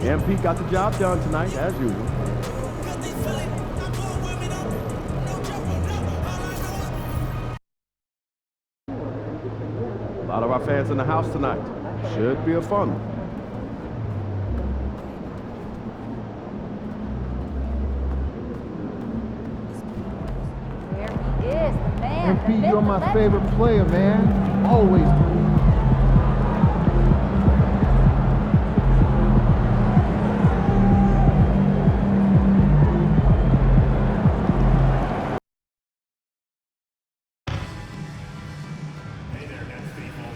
MP got the job done tonight, as usual. A lot of our fans in the house tonight. Should be a fun one. There he is, the man. MP, you're my favorite player, man. Always. Hey there, Netz people.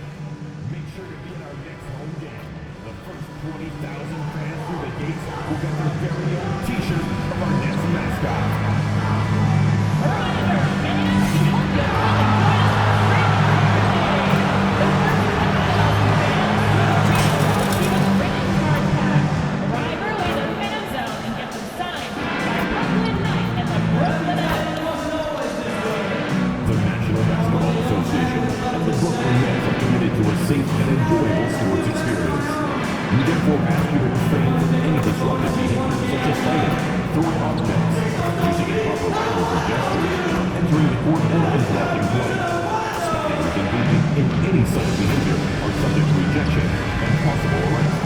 Make sure to be at our next home game. The first 20,000 fans through the gates will get their very own t-shirt of our Netz mascot. The National Basketball Association and the Brooklyn Nets are committed to a safe and enjoyable sports experience. We therefore ask you to refrain from any disruptive behavior such as fighting, throwing objects, using improper language or gestures, entering the court and blocking play. Spitting and engaging in any such behavior are subject to rejection and possible arrest.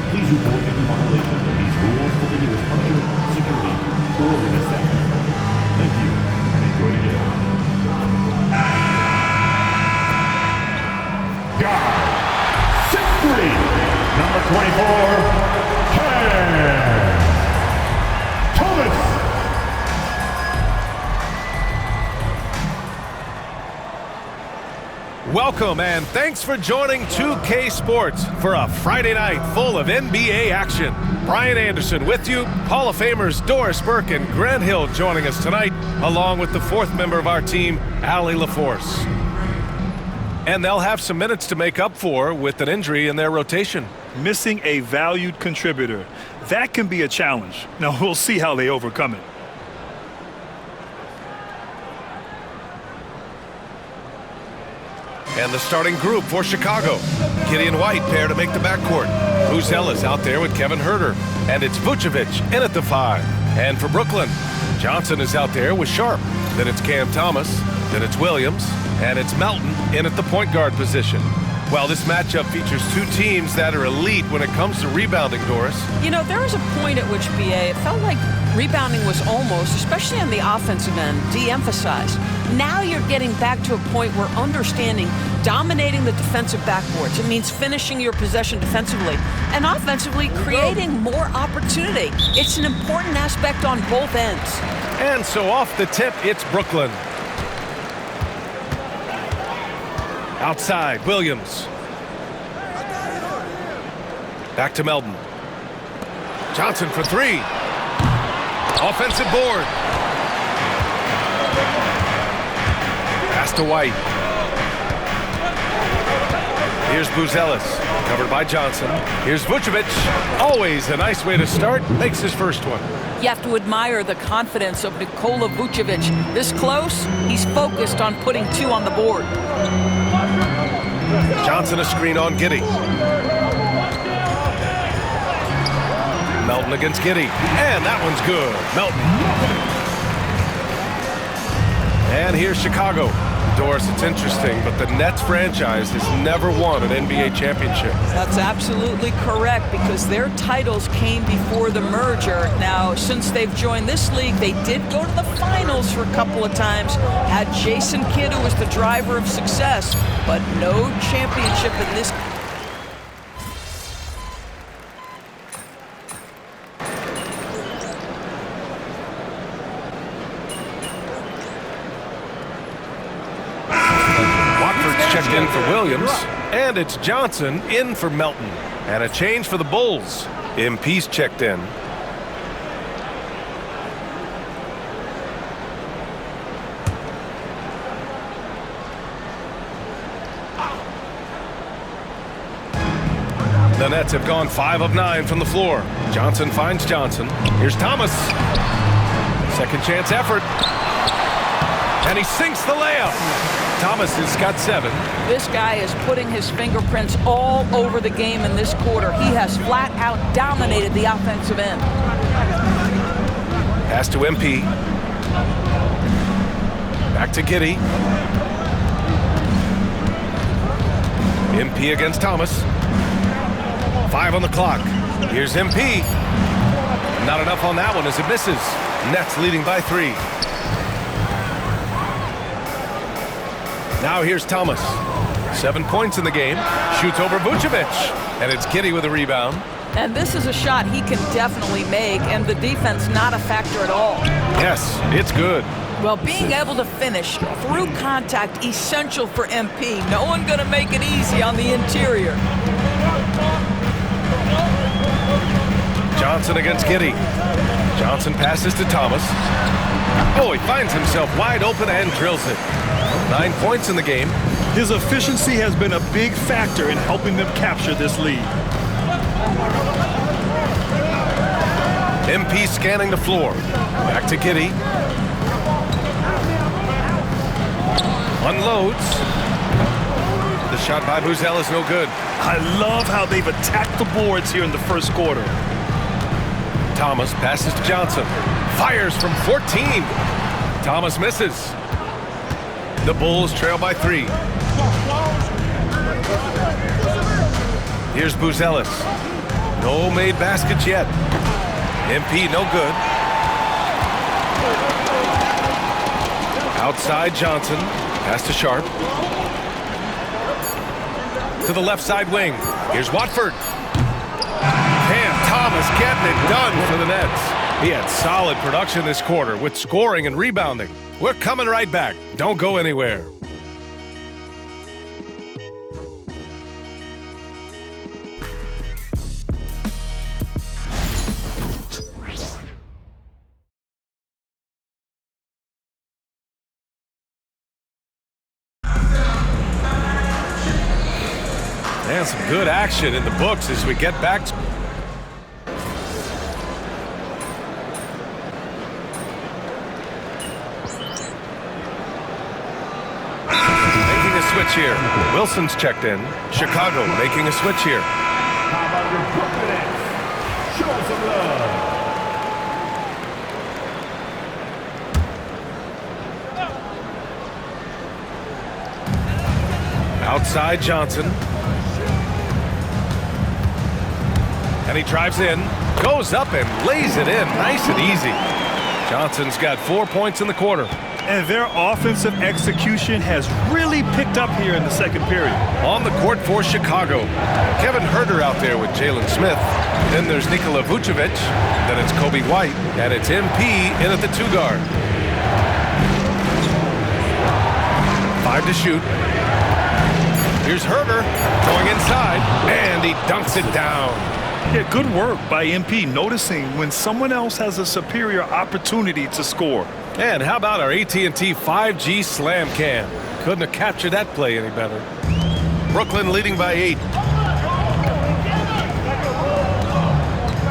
Please report any violation of these rules to the nearest usher, security, or witness center. Thank you, and enjoy the game. Guard, 6'3", number 24, Thomas. Welcome and thanks for joining 2K Sports for a Friday night full of NBA action. Brian Anderson with you, Hall of Famers Doris Burke and Grant Hill joining us tonight, along with the fourth member of our team, Allie LaForce. And they'll have some minutes to make up for with an injury in their rotation. Missing a valued contributor. That can be a challenge. Now, we'll see how they overcome it. And the starting group for Chicago. Gideon White pair to make the backcourt. Buzella's out there with Kevin Huerter. And it's Vucevic in at the 5. And for Brooklyn, Johnson is out there with Sharp. Then it's Cam Thomas. Then it's Williams. And it's Melton in at the point guard position. Well, this matchup features two teams that are elite when it comes to rebounding, Doris. You know, there was a point at which, BA, it felt like rebounding was almost, especially on the offensive end, de-emphasized. Now you're getting back to a point where understanding dominating the defensive backboards. It means finishing your possession defensively and offensively creating more opportunity. It's an important aspect on both ends. And so off the tip, it's Brooklyn. Outside, Williams. Back to Melton. Johnson for 3. Offensive board. Pass to White. Here's Buzella's, covered by Johnson. Here's Vucevic. Always a nice way to start. Makes his first one. You have to admire the confidence of Nikola Vucevic. This close, he's focused on putting 2 on the board. Johnson a screen on Giddey. Melton against Giddey. And that one's good. Melton. And here's Chicago. Doris, it's interesting, but the Nets franchise has never won an NBA championship. That's absolutely correct, because their titles came before the merger. Now, since they've joined this league, they did go to the finals for a couple of times. Had Jason Kidd, who was the driver of success, but no championship in this. Checked in for Williams, and it's Johnson in for Melton. And a change for the Bulls. MP's checked in. The Nets have gone 5 of 9 from the floor. Johnson finds Johnson. Here's Thomas. Second chance effort. And he sinks the layup. Thomas has got 7. This guy is putting his fingerprints all over the game in this quarter. He has flat out dominated the offensive end. Pass to MP. Back to Giddy. MP against Thomas. 5 on the clock. Here's MP. Not enough on that one as it misses. Nets leading by 3. Now here's Thomas. 7 points in the game. Shoots over Vucevic. And it's Giddy with a rebound. And this is a shot he can definitely make, and the defense not a factor at all. Yes, it's good. Well, being able to finish through contact, essential for MP. No one going to make it easy on the interior. Johnson against Giddy. Johnson passes to Thomas. Oh, he finds himself wide open and drills it. 9 points in the game. His efficiency has been a big factor in helping them capture this lead. MP scanning the floor. Back to Giddy. Unloads. The shot by Buzel is no good. I love how they've attacked the boards here in the first quarter. Thomas passes to Johnson. Fires from 14. Thomas misses. The Bulls trail by 3. Here's Buzelis. No made baskets yet. MP no good. Outside Johnson. Pass to Sharp. To the left side wing. Here's Watford. Cam Thomas getting it done for the Nets. He had solid production this quarter with scoring and rebounding. We're coming right back. Don't go anywhere. And some good action in the books as we get back to making a switch here. Wilson's checked in. Chicago making a switch here. How about your Brooklyn Nets? Show some love. Outside Johnson. And he drives in, goes up and lays it in nice and easy. Johnson's got 4 points in the quarter. And their offensive execution has really picked up here in the second period. On the court for Chicago, Kevin Huerter out there with Jalen Smith. Then there's Nikola Vucevic. Then it's Kobe White. And it's MP in at the 2 guard. 5 to shoot. Here's Huerter going inside, and he dunks it down. Yeah, good work by MP noticing when someone else has a superior opportunity to score. And how about our AT&T 5G Slam Cam? Couldn't have captured that play any better. Brooklyn leading by 8.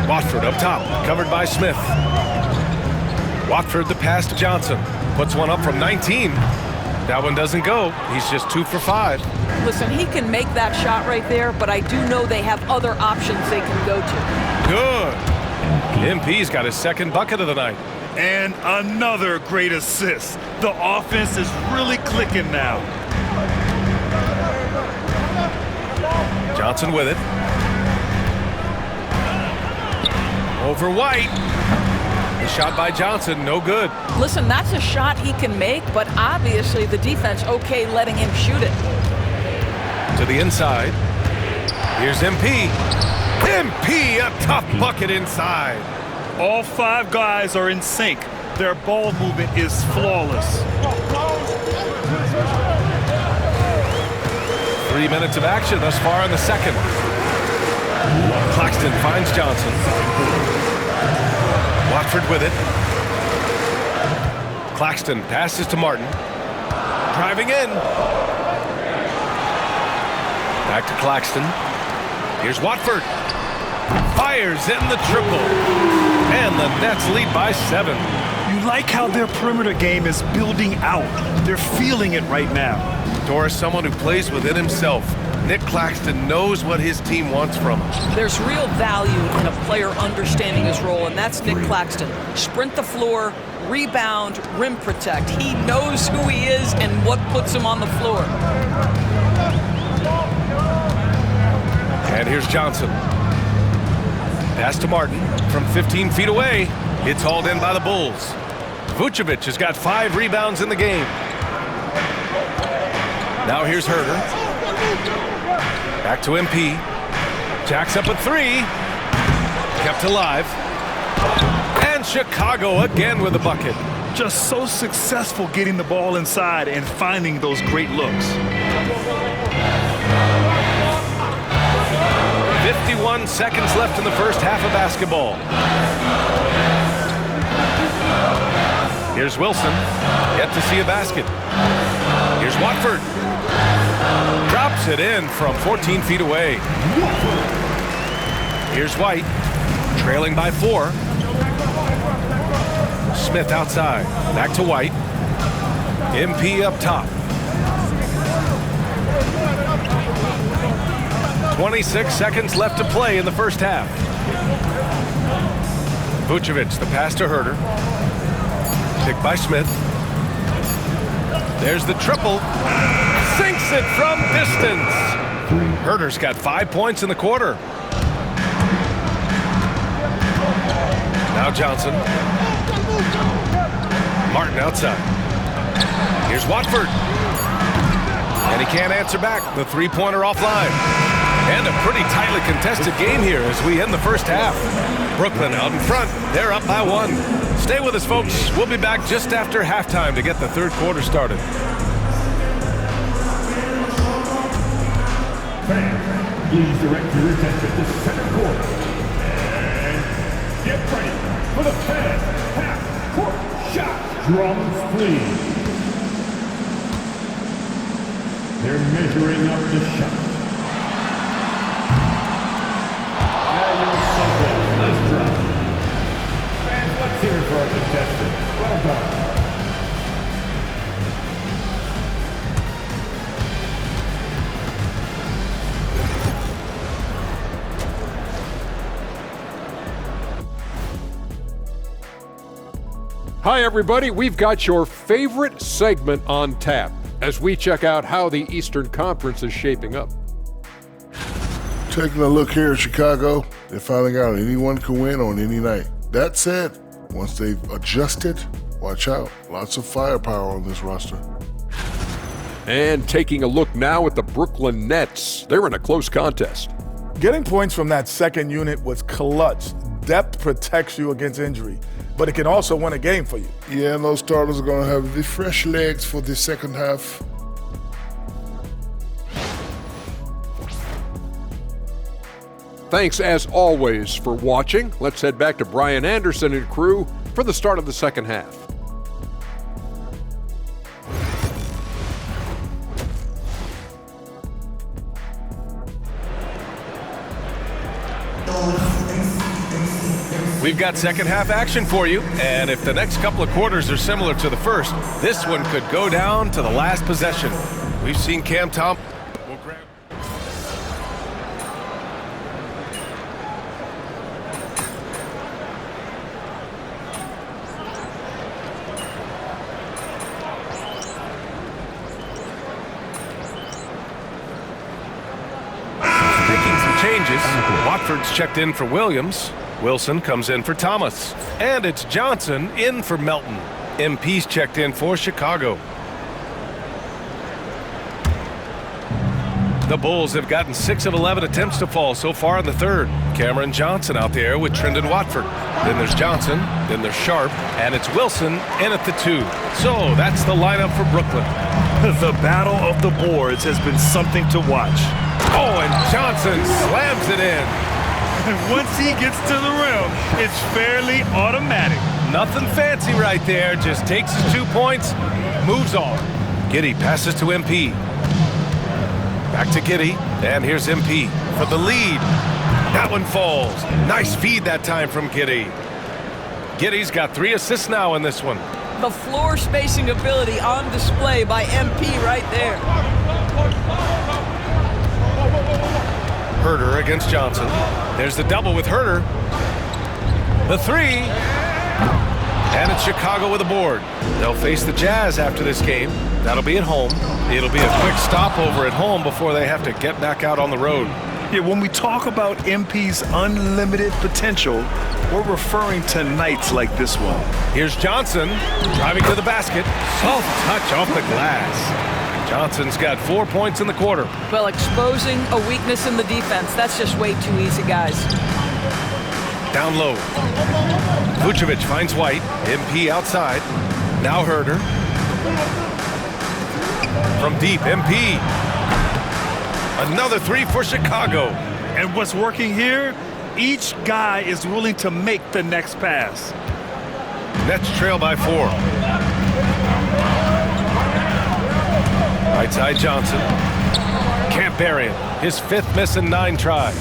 Watford up top, covered by Smith. Watford the pass to Johnson. Puts one up from 19. That one doesn't go. He's just 2 for 5. Listen, he can make that shot right there, but I do know they have other options they can go to. Good. MP's got his second bucket of the night. And another great assist. The offense is really clicking now. Johnson with it. Over White. The shot by Johnson, no good. Listen, that's a shot he can make, but obviously the defense okay letting him shoot it. To the inside. Here's MP. MP, a tough bucket inside. All 5 guys are in sync. Their ball movement is flawless. 3 minutes of action thus far in the second. Claxton finds Johnson. Watford with it. Claxton passes to Martin. Driving in. Back to Claxton. Here's Watford. Fires in the triple. And the Nets lead by 7. You like how their perimeter game is building out. They're feeling it right now. Doris, someone who plays within himself. Nick Claxton knows what his team wants from him. There's real value in a player understanding his role, and that's Nick Claxton. Sprint the floor, rebound, rim protect. He knows who he is and what puts him on the floor. And here's Johnson. Pass to Martin from 15 feet away. It's hauled in by the Bulls. Vucevic has got 5 rebounds in the game. Now here's Herter. Back to MP. Jacks up a 3. Kept alive. And Chicago again with a bucket. Just so successful getting the ball inside and finding those great looks. 51 seconds left in the first half of basketball. Here's Wilson. Yet to see a basket. Here's Watford. Drops it in from 14 feet away. Here's White. Trailing by 4. Smith outside. Back to White. MP up top. 26 seconds left to play in the first half. Vucevic, the pass to Herter. Picked by Smith. There's the triple. Sinks it from distance. Herter's got 5 points in the quarter. Now Johnson. Martin outside. Here's Watford. And he can't answer back. The three-pointer offline. And a pretty tightly contested game here as we end the first half. Brooklyn out in front. They're up by 1. Stay with us, folks. We'll be back just after halftime to get the third quarter started. Fans, please direct your attention to second quarter. And get ready for the fan half-court shot. Drums, please. They're measuring up the shot. Nice drop. Fans, let's hear it for our contestant. Well done. Hi, everybody. We've got your favorite segment on tap as we check out how the Eastern Conference is shaping up. Taking a look here at Chicago, they're finding out anyone can win on any night. That said, once they've adjusted, watch out. Lots of firepower on this roster. And taking a look now at the Brooklyn Nets. They're in a close contest. Getting points from that second unit was clutch. Depth protects you against injury, but it can also win a game for you. Yeah, and those starters are going to have the fresh legs for the second half. Thanks, as always, for watching. Let's head back to Brian Anderson and crew for the start of the second half. We've got second half action for you, and if the next couple of quarters are similar to the first, this one could go down to the last possession. We've seen Cam Thompson. Watford's checked in for Williams. Wilson comes in for Thomas. And it's Johnson in for Melton. MP's checked in for Chicago. The Bulls have gotten 6 of 11 attempts to fall so far in the third. Cameron Johnson out there with Trendon Watford. Then there's Johnson, then there's Sharp, and it's Wilson in at the 2. So that's the lineup for Brooklyn. The battle of the boards has been something to watch. Oh, and Johnson slams it in. Once he gets to the rim, it's fairly automatic. Nothing fancy right there. Just takes his 2 points, moves on. Giddey passes to MP. Back to Giddey, and here's MP for the lead. That one falls. Nice feed that time from Giddey. Giddy's got 3 assists now in this one. The floor spacing ability on display by MP right there. Herder against Johnson. There's the double with Herder. The 3. And it's Chicago with a board. They'll face the Jazz after this game. That'll be at home. It'll be a quick stopover at home before they have to get back out on the road. Yeah, when we talk about MP's unlimited potential, we're referring to nights like this one. Here's Johnson driving to the basket. Soft touch off the glass. Johnson's got 4 points in the quarter. Well, exposing a weakness in the defense, that's just way too easy, guys. Down low. Vucevic finds White. MP outside. Now Herder. From deep, MP. Another 3 for Chicago. And what's working here? Each guy is willing to make the next pass. Nets trail by 4. Right side Johnson. Can't bury him. His 5th miss in 9 tries.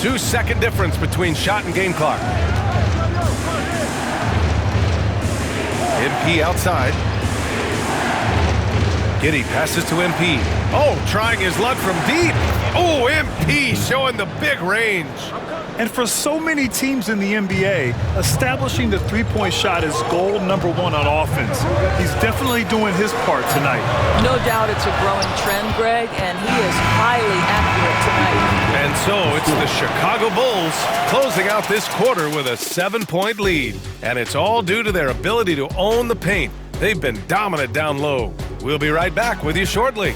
2-second difference between shot and game clock. MP outside. Giddey passes to MP. Oh, trying his luck from deep. Oh, MP showing the big range. And for so many teams in the NBA, establishing the three-point shot is goal number 1 on offense. He's definitely doing his part tonight. No doubt it's a growing trend, Greg, and he is highly accurate tonight. And so it's the Chicago Bulls closing out this quarter with a 7-point lead. And it's all due to their ability to own the paint. They've been dominant down low. We'll be right back with you shortly.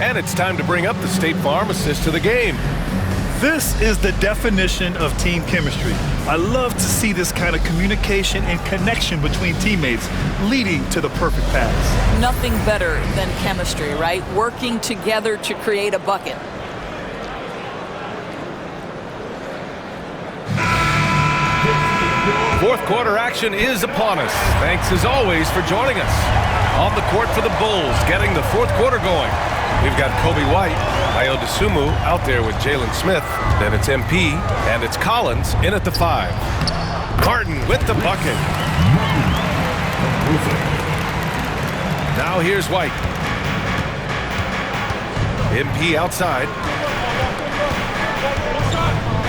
And it's time to bring up the State Farm assist to the game. This is the definition of team chemistry. I love to see this kind of communication and connection between teammates leading to the perfect pass. Nothing better than chemistry, right? Working together to create a bucket. Fourth quarter action is upon us. Thanks as always for joining us. On the court for the Bulls, getting the fourth quarter going. We've got Kobe White, Ayo Dosunmu out there with Jalen Smith. Then it's MP, and it's Collins in at the 5. Martin with the bucket. Now here's White. MP outside.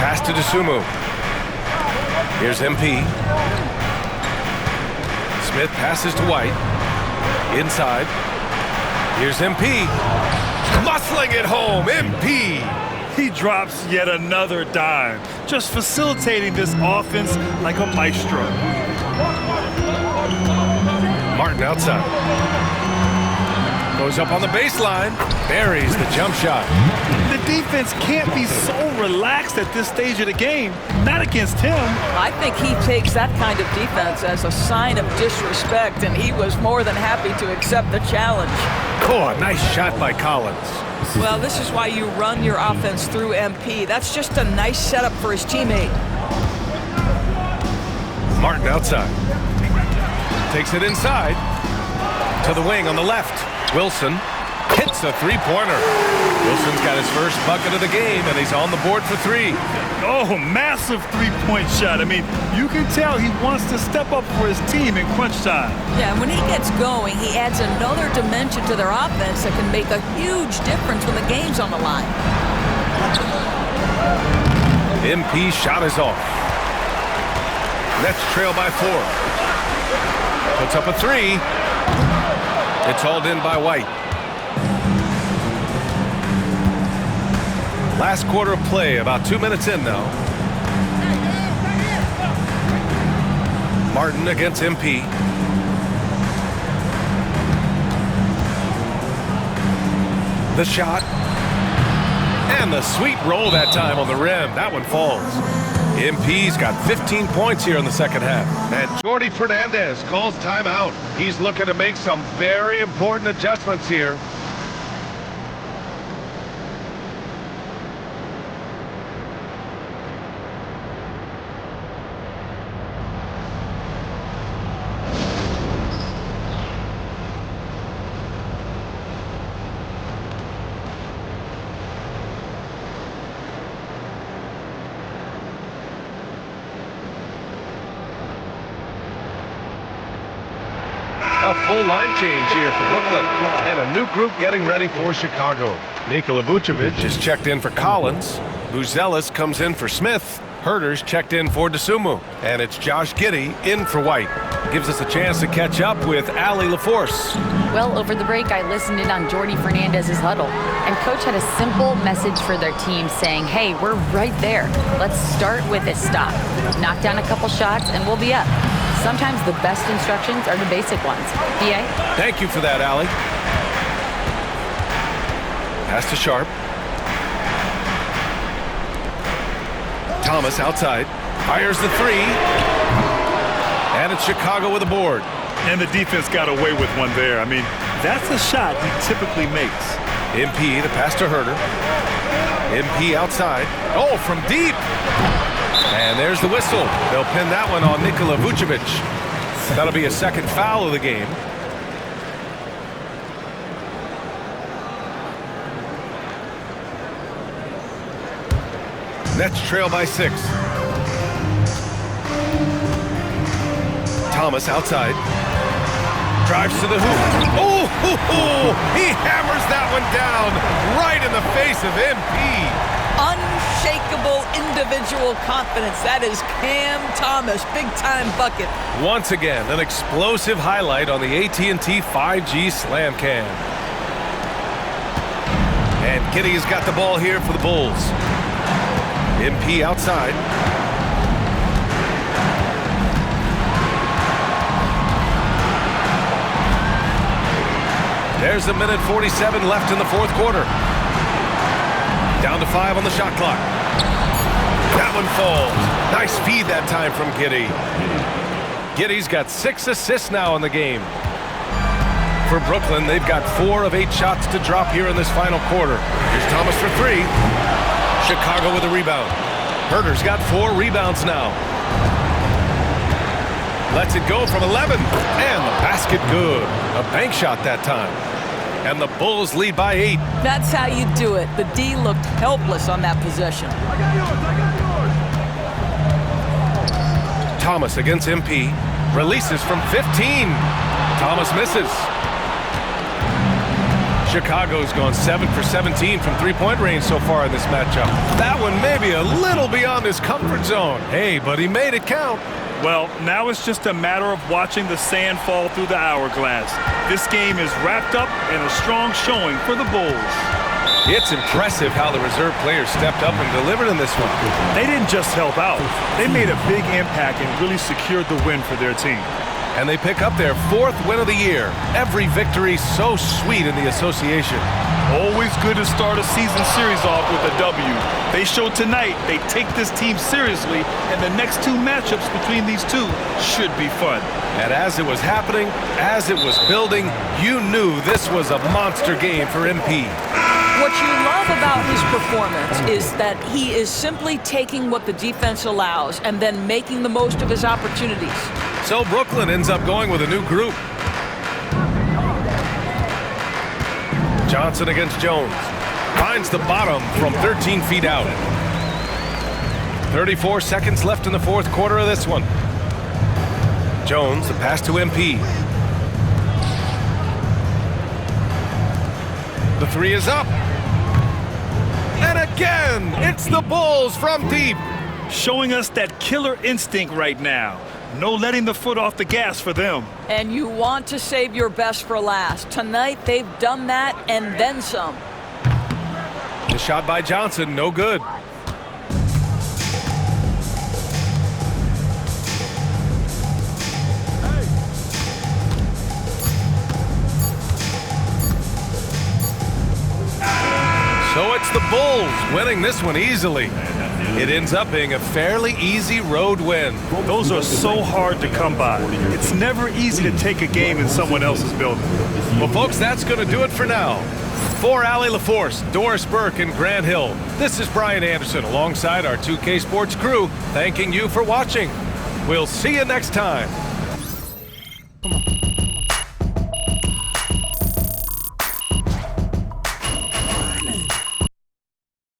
Pass to Dosunmu. Here's MP. Smith passes to White. Inside. Here's MP. Muscling it home, MP. He drops yet another dime, just facilitating this offense like a maestro. Martin outside. Goes up on the baseline. Buries the jump shot. The defense can't be so relaxed at this stage of the game. Not against him. I think he takes that kind of defense as a sign of disrespect, and he was more than happy to accept the challenge. Oh, nice shot by Collins. Well, this is why you run your offense through MP. That's just a nice setup for his teammate. Martin outside. Takes it inside. To the wing on the left. Wilson hits a three-pointer. Wilson's got his first bucket of the game, and he's on the board for 3. Oh, massive three-point shot. I mean, you can tell he wants to step up for his team in crunch time. Yeah, and when he gets going, he adds another dimension to their offense that can make a huge difference when the game's on the line. MP shot is off. Nets trail by 4. Puts up a 3. It's hauled in by White. Last quarter of play, about 2 minutes in now. Martin against MP. The shot. And the sweet roll that time on the rim. That one falls. MP's got 15 points here in the second half. And Jordy Fernandez calls timeout. He's looking to make some very important adjustments here. A full line change here for Brooklyn. And a new group getting ready for Chicago. Nikola Vucevic is checked in for Collins. Buzelis comes in for Smith. Herter's checked in for DeSumo. And it's Josh Giddey in for White. Gives us a chance to catch up with Allie LaForce. Well, over the break, I listened in on Jordy Fernandez's huddle. And Coach had a simple message for their team saying, hey, we're right there. Let's start with a stop. Knock down a couple shots and we'll be up. Sometimes the best instructions are the basic ones. B.A.? Thank you for that, Allie. Pass to Sharp. Thomas outside. Fires the three. And it's Chicago with a board. And the defense got away with one there. I mean, that's a shot he typically makes. MP, the pass to Herter. MP outside. Oh, from deep. And there's the whistle. They'll pin that one on Nikola Vucevic. That'll be a second foul of the game. Nets trail by 6. Thomas outside. Drives to the hoop. Oh, he hammers that one down right in the face of MP. Unshakable individual confidence. That is Cam Thomas. Big-time bucket. Once again, an explosive highlight on the AT&T 5G Slam Cam. And Giddey's got the ball here for the Bulls. MP outside. There's a minute 47 left in the fourth quarter. Down to 5 on the shot clock. That one falls. Nice feed that time from Giddey. Giddey's got 6 assists now in the game. For Brooklyn, they've got 4 of 8 shots to drop here in this final quarter. Here's Thomas for 3. Chicago with a rebound. Herter's got 4 rebounds now. Lets it go from 11. And the basket good. A bank shot that time. And the Bulls lead by 8. That's how you do it. The D looked helpless on that possession. Thomas against MP. Releases from 15. Thomas misses. Chicago's gone 7 for 17 from three-point range so far in this matchup. That one may be a little beyond his comfort zone. Hey, but he made it count. Well, now it's just a matter of watching the sand fall through the hourglass. This game is wrapped up in a strong showing for the Bulls. It's impressive how the reserve players stepped up and delivered in this one. They didn't just help out. They made a big impact and really secured the win for their team. And they pick up their 4th win of the year. Every victory so sweet in the association. Always good to start a season series off with a W. They showed tonight they take this team seriously, and the next 2 matchups between these two should be fun. And as it was happening, as it was building, you knew this was a monster game for MP. What you love about his performance is that he is simply taking what the defense allows and then making the most of his opportunities. So Brooklyn ends up going with a new group. Johnson against Jones. Finds the bottom from 13 feet out. 34 seconds left in the fourth quarter of this one. Jones, the pass to MP. The 3 is up. And again, it's the Bulls from deep. Showing us that killer instinct right now. No letting the foot off the gas for them. And you want to save your best for last. Tonight, they've done that and then some. The shot by Johnson, no good. So it's the Bulls winning this one easily. It ends up being a fairly easy road win. Those are so hard to come by. It's never easy to take a game in someone else's building. Well, folks, that's going to do it for now. For Allie LaForce, Doris Burke, and Grant Hill, this is Brian Anderson alongside our 2K Sports crew, thanking you for watching. We'll see you next time.